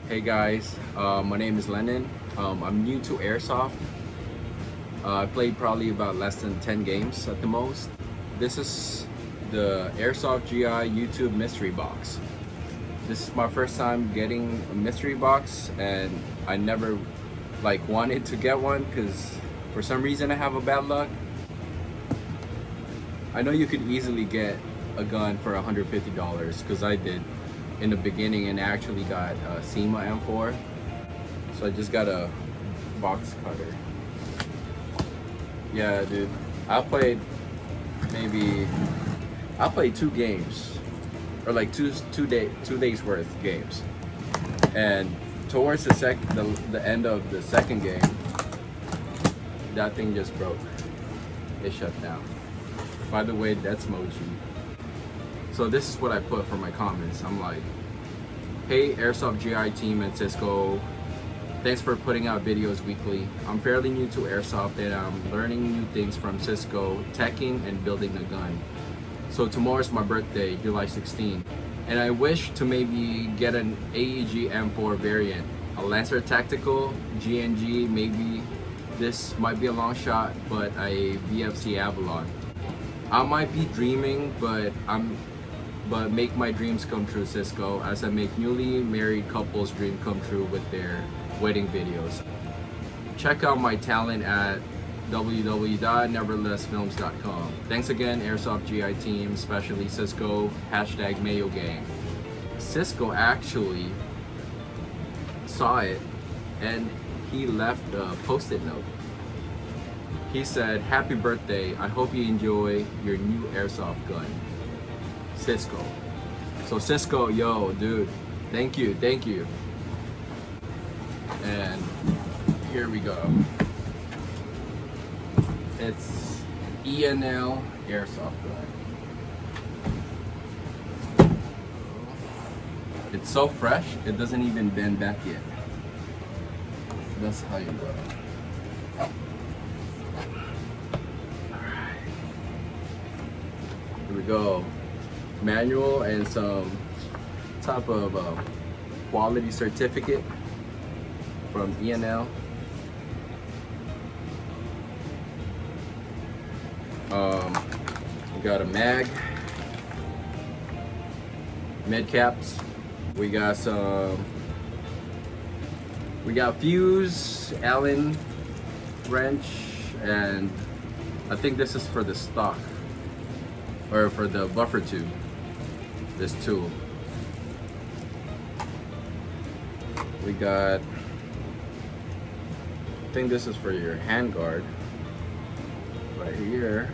Hey guys, my name is Lennon. I'm new to Airsoft. I played probably about less than 10 games at the most. This is the Airsoft GI YouTube mystery box. This is my first time getting a mystery box, and I never wanted to get one because for some reason I have a bad luck. I know you could easily get a gun for $150 because I did in the beginning and actually got a SEMA M4. So I just got a box cutter. Yeah, dude, I played two games, or like two days worth of games, and towards the end of the second game, that thing just broke. It shut down. By the way, that's Mochi. So this is what I put for my comments. I'm like, hey Airsoft GI team and Cisco, thanks for putting out videos weekly. I'm fairly new to Airsoft and I'm learning new things from Cisco, teching and building a gun. So tomorrow's my birthday, July 16, and I wish to maybe get an AEG M4 variant, a Lancer Tactical, GNG, maybe this might be a long shot, but a VFC Avalon. I might be dreaming, but make my dreams come true, Cisco, as I make newly married couples dream come true with their wedding videos. Check out my talent at www.neverthelessfilms.com. Thanks again, Airsoft GI team, especially Cisco, hashtag Mayo Gang. Cisco actually saw it and he left a post-it note. He said, happy birthday, I hope you enjoy your new Airsoft gun. Cisco. So Cisco, yo, dude, thank you. And here we go. It's ENL Airsoft gun. It's so fresh, it doesn't even bend back yet. That's how you go. Alright. Here we go. Manual and some type of quality certificate from ENL. We got a mag, med caps. We got fuse, Allen wrench, and I think this is for the stock or for the buffer tube. This tool. We got, I think this is for your hand guard right here.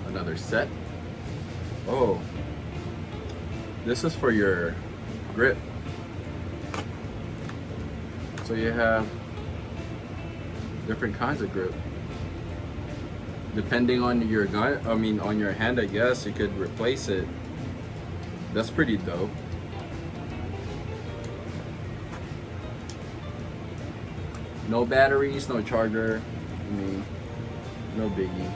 Another set. Oh, this is for your grip. So you have different kinds of grip. Depending on your gun, on your hand, I guess you could replace it. That's pretty dope. No batteries, no charger. No biggie.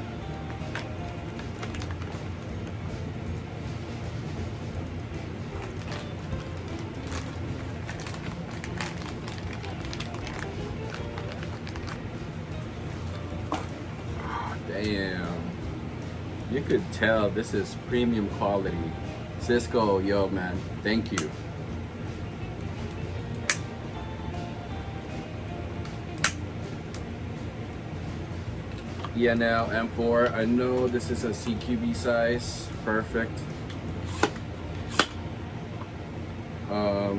Damn, you could tell this is premium quality. Cisco, yo man, thank you. ENL M4, I know this is a CQB size, perfect. I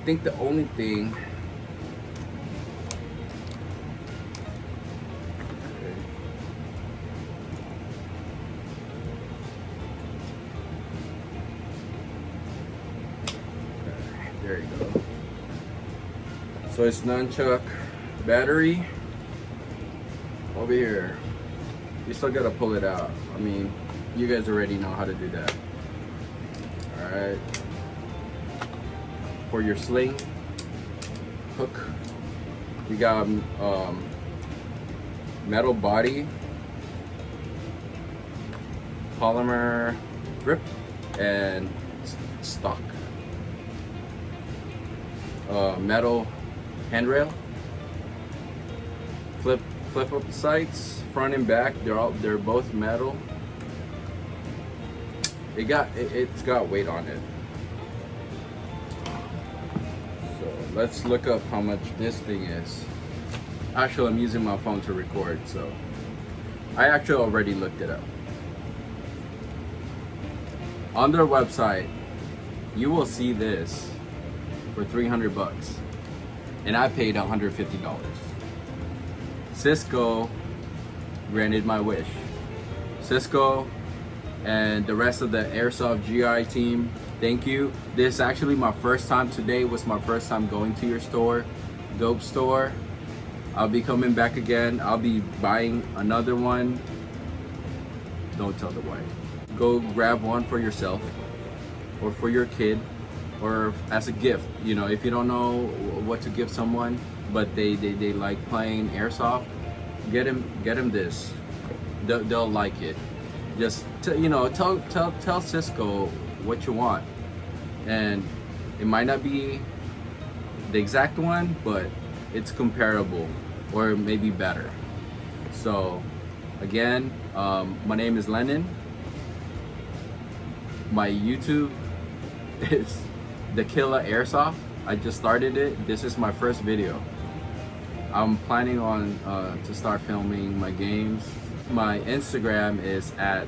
think the only thing there you go. So it's nunchuck battery over here. You still gotta pull it out. You guys already know how to do that. Alright. For your sling hook, we got metal body polymer grip and stock. Metal handrail. Flip up sights, front and back. They're both metal. It's got weight on it. So let's look up how much this thing is. Actually, I'm using my phone to record, so I actually already looked it up. On their website, you will see this for 300 bucks, and I paid $150. Cisco granted my wish. Cisco and the rest of the Airsoft GI team, thank you. This is actually my first time. Today was my first time going to your store, dope store. I'll be coming back again. I'll be buying another one. Don't tell the wife. Go grab one for yourself or for your kid or as a gift. You know, if you don't know what to give someone, but they like playing airsoft, get him this. They'll like it. Just tell Cisco what you want, and it might not be the exact one, but it's comparable or maybe better. So again, my name is Lennon. My YouTube is The Killer Airsoft. I just started it. This is my first video. I'm planning on to start filming my games. My Instagram is at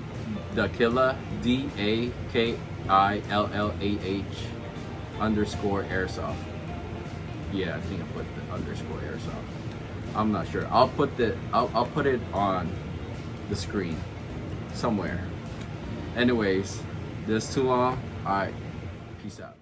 Dakillah, DAKILLAH_airsoft. Yeah, I think I put the _airsoft. I'm not sure. I'll put it on the screen somewhere. Anyways, this is too long. Alright, peace out.